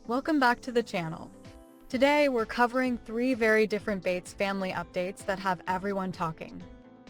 Welcome back to the channel. Today, we're covering 3 very different Bates family updates that have everyone talking.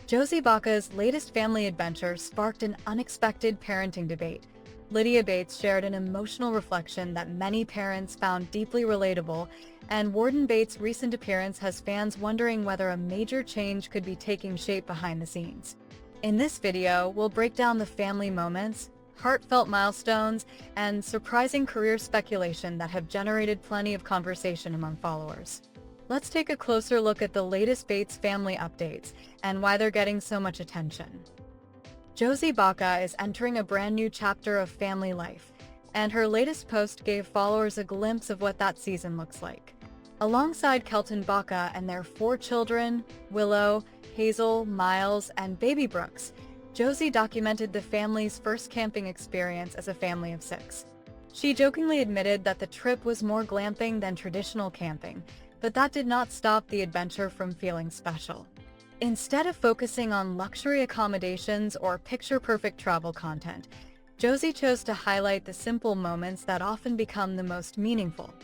Josie Balka's latest family adventure sparked an unexpected parenting debate. Lydia Bates shared an emotional reflection that many parents found deeply relatable, and Warden Bates' recent appearance has fans wondering whether a major change could be taking shape behind the scenes. In this video, we'll break down the family moments, heartfelt milestones, and surprising career speculation that have generated plenty of conversation among followers. Let's take a closer look at the latest Bates family updates and why they're getting so much attention. Josie Balka is entering a brand new chapter of family life, and her latest post gave followers a glimpse of what that season looks like. Alongside Kelton Balka and their 4 children, Willow, Hazel, Miles, and baby Brooks, Josie documented the family's first camping experience as a family of 6. She jokingly admitted that the trip was more glamping than traditional camping, but that did not stop the adventure from feeling special. Instead of focusing on luxury accommodations or picture-perfect travel content, Josie chose to highlight the simple moments that often become the most meaningful.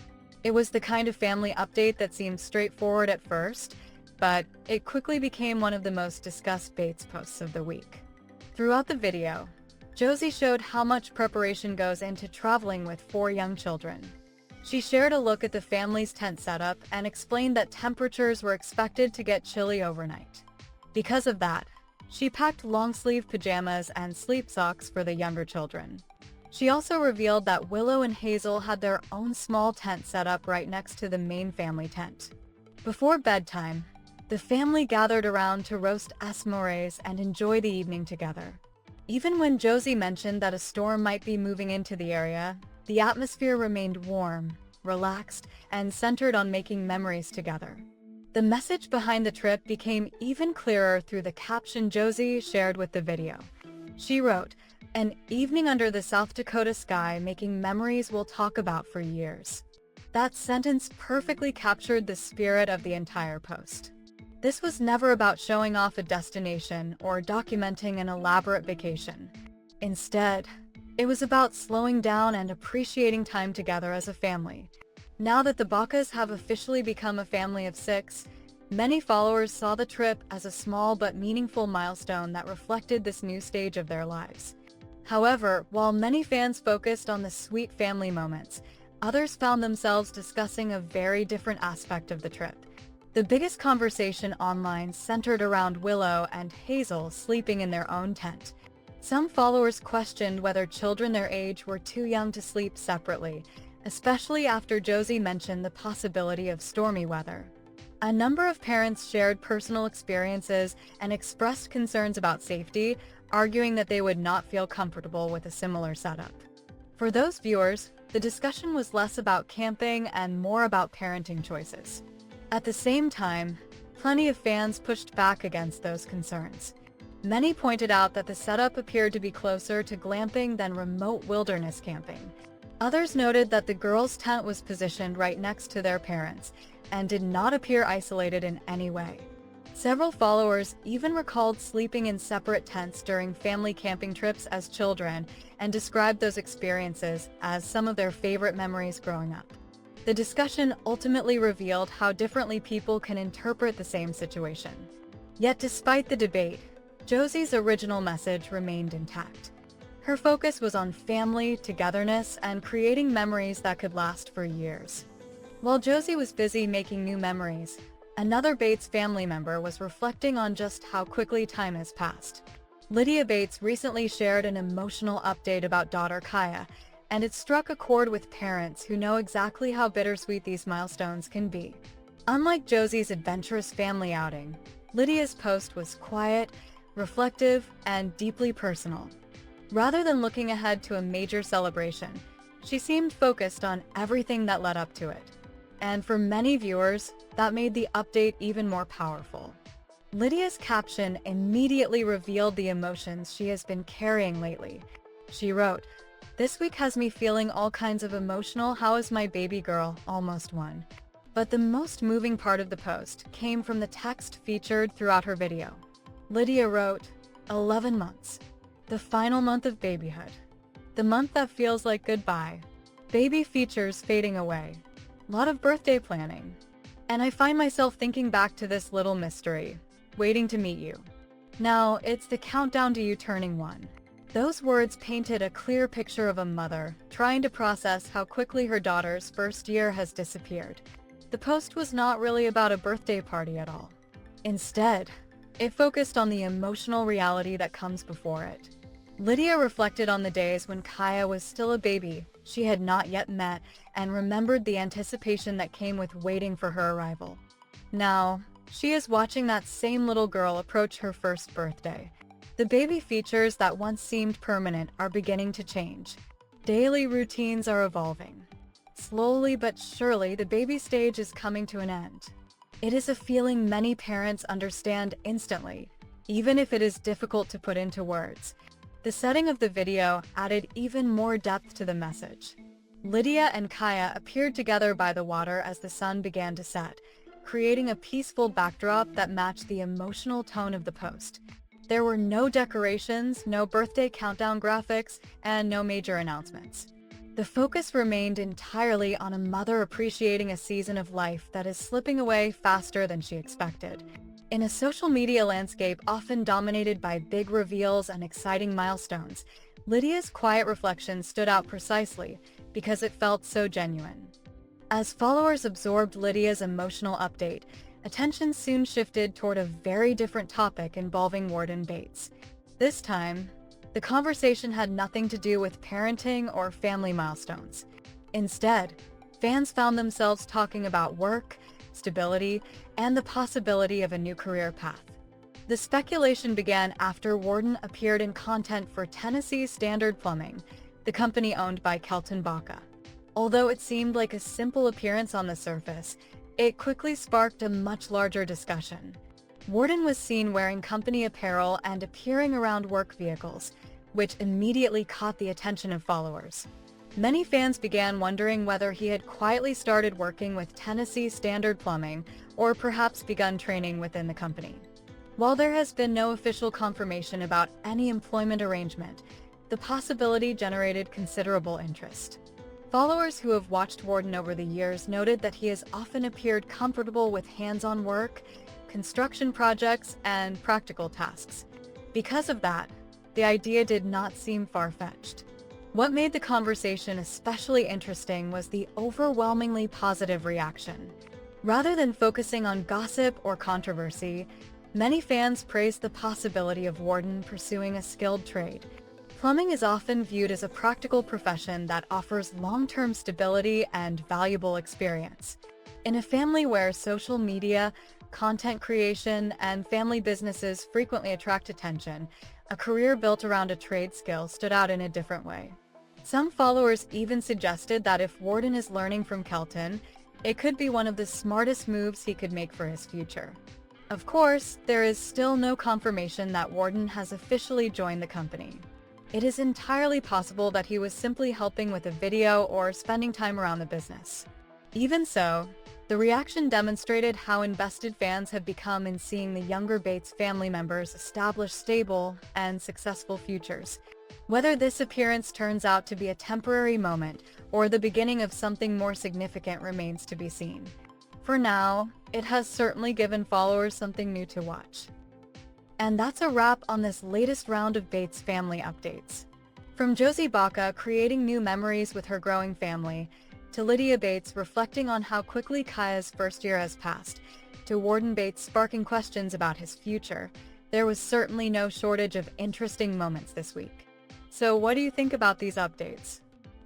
It was the kind of family update that seemed straightforward at first, but it quickly became one of the most discussed Bates posts of the week. Throughout the video, Josie showed how much preparation goes into traveling with 4 young children. She shared a look at the family's tent setup and explained that temperatures were expected to get chilly overnight. Because of that, she packed long-sleeve pajamas and sleep socks for the younger children. She also revealed that Willow and Hazel had their own small tent set up right next to the main family tent. Before bedtime, the family gathered around to roast s'mores and enjoy the evening together. Even when Josie mentioned that a storm might be moving into the area, the atmosphere remained warm, relaxed, and centered on making memories together. The message behind the trip became even clearer through the caption Josie shared with the video. She wrote, "An evening under the South Dakota sky making memories we'll talk about for years." That sentence perfectly captured the spirit of the entire post. This was never about showing off a destination or documenting an elaborate vacation. Instead, it was about slowing down and appreciating time together as a family. Now that the Balkas have officially become a family of 6, many followers saw the trip as a small but meaningful milestone that reflected this new stage of their lives. However, while many fans focused on the sweet family moments, others found themselves discussing a very different aspect of the trip. The biggest conversation online centered around Willow and Hazel sleeping in their own tent. Some followers questioned whether children their age were too young to sleep separately, especially after Josie mentioned the possibility of stormy weather. A number of parents shared personal experiences and expressed concerns about safety, arguing that they would not feel comfortable with a similar setup. For those viewers, the discussion was less about camping and more about parenting choices. At the same time, plenty of fans pushed back against those concerns. Many pointed out that the setup appeared to be closer to glamping than remote wilderness camping. Others noted that the girls' tent was positioned right next to their parents and did not appear isolated in any way. Several followers even recalled sleeping in separate tents during family camping trips as children and described those experiences as some of their favorite memories growing up. The discussion ultimately revealed how differently people can interpret the same situation. Yet despite the debate, Josie's original message remained intact. Her focus was on family, togetherness, and creating memories that could last for years. While Josie was busy making new memories, another Bates family member was reflecting on just how quickly time has passed. Lydia Bates recently shared an emotional update about daughter Kaia, and it struck a chord with parents who know exactly how bittersweet these milestones can be. Unlike Josie's adventurous family outing, Lydia's post was quiet, reflective, and deeply personal. Rather than looking ahead to a major celebration, she seemed focused on everything that led up to it. And for many viewers, that made the update even more powerful. Lydia's caption immediately revealed the emotions she has been carrying lately. She wrote, "This week has me feeling all kinds of emotional. How is my baby girl? Almost 1." But the most moving part of the post came from the text featured throughout her video. Lydia wrote, 11 months. The final month of babyhood. The month that feels like goodbye. Baby features fading away. A lot of birthday planning. And I find myself thinking back to this little mystery, waiting to meet you. Now, it's the countdown to you turning 1. Those words painted a clear picture of a mother trying to process how quickly her daughter's first year has disappeared. The post was not really about a birthday party at all. Instead, it focused on the emotional reality that comes before it. Lydia reflected on the days when Kaia was still a baby she had not yet met and remembered the anticipation that came with waiting for her arrival. Now, she is watching that same little girl approach her first birthday. The baby features that once seemed permanent are beginning to change. Daily routines are evolving. Slowly but surely, the baby stage is coming to an end. It is a feeling many parents understand instantly, even if it is difficult to put into words. The setting of the video added even more depth to the message. Lydia and Kaia appeared together by the water as the sun began to set, creating a peaceful backdrop that matched the emotional tone of the post. There were no decorations, no birthday countdown graphics, and no major announcements. The focus remained entirely on a mother appreciating a season of life that is slipping away faster than she expected. In a social media landscape often dominated by big reveals and exciting milestones, Lydia's quiet reflection stood out precisely because it felt so genuine. As followers absorbed Lydia's emotional update, attention soon shifted toward a very different topic involving Warden Bates. This time, the conversation had nothing to do with parenting or family milestones. Instead, fans found themselves talking about work, stability, and the possibility of a new career path. The speculation began after Warden appeared in content for Tennessee Standard Plumbing, the company owned by Baca. Although it seemed like a simple appearance on the surface, it quickly sparked a much larger discussion. Warden was seen wearing company apparel and appearing around work vehicles, which immediately caught the attention of followers. Many fans began wondering whether he had quietly started working with Tennessee Standard Plumbing or perhaps begun training within the company. While there has been no official confirmation about any employment arrangement, the possibility generated considerable interest. Followers who have watched Warden over the years noted that he has often appeared comfortable with hands-on work, construction projects, and practical tasks. Because of that, the idea did not seem far-fetched. What made the conversation especially interesting was the overwhelmingly positive reaction. Rather than focusing on gossip or controversy, many fans praised the possibility of Warden pursuing a skilled trade. Plumbing is often viewed as a practical profession that offers long-term stability and valuable experience. In a family where social media, content creation, and family businesses frequently attract attention, a career built around a trade skill stood out in a different way. Some followers even suggested that if Warden is learning from Kelton, it could be one of the smartest moves he could make for his future. Of course, there is still no confirmation that Warden has officially joined the company. It is entirely possible that he was simply helping with a video or spending time around the business. Even so, the reaction demonstrated how invested fans have become in seeing the younger Bates family members establish stable and successful futures. Whether this appearance turns out to be a temporary moment or the beginning of something more significant remains to be seen. For now, it has certainly given followers something new to watch. And that's a wrap on this latest round of Bates family updates. From Josie Balka creating new memories with her growing family, to Lydia Bates reflecting on how quickly Kaia's first year has passed, to Warden Bates sparking questions about his future, there was certainly no shortage of interesting moments this week. So what do you think about these updates?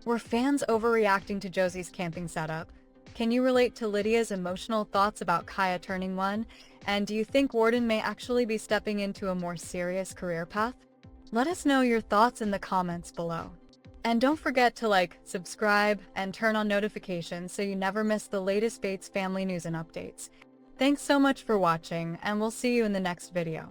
Were fans overreacting to Josie's camping setup? Can you relate to Lydia's emotional thoughts about Kaia turning 1? And do you think Warden may actually be stepping into a more serious career path? Let us know your thoughts in the comments below. And don't forget to like, subscribe, and turn on notifications so you never miss the latest Bates family news and updates. Thanks so much for watching, and we'll see you in the next video.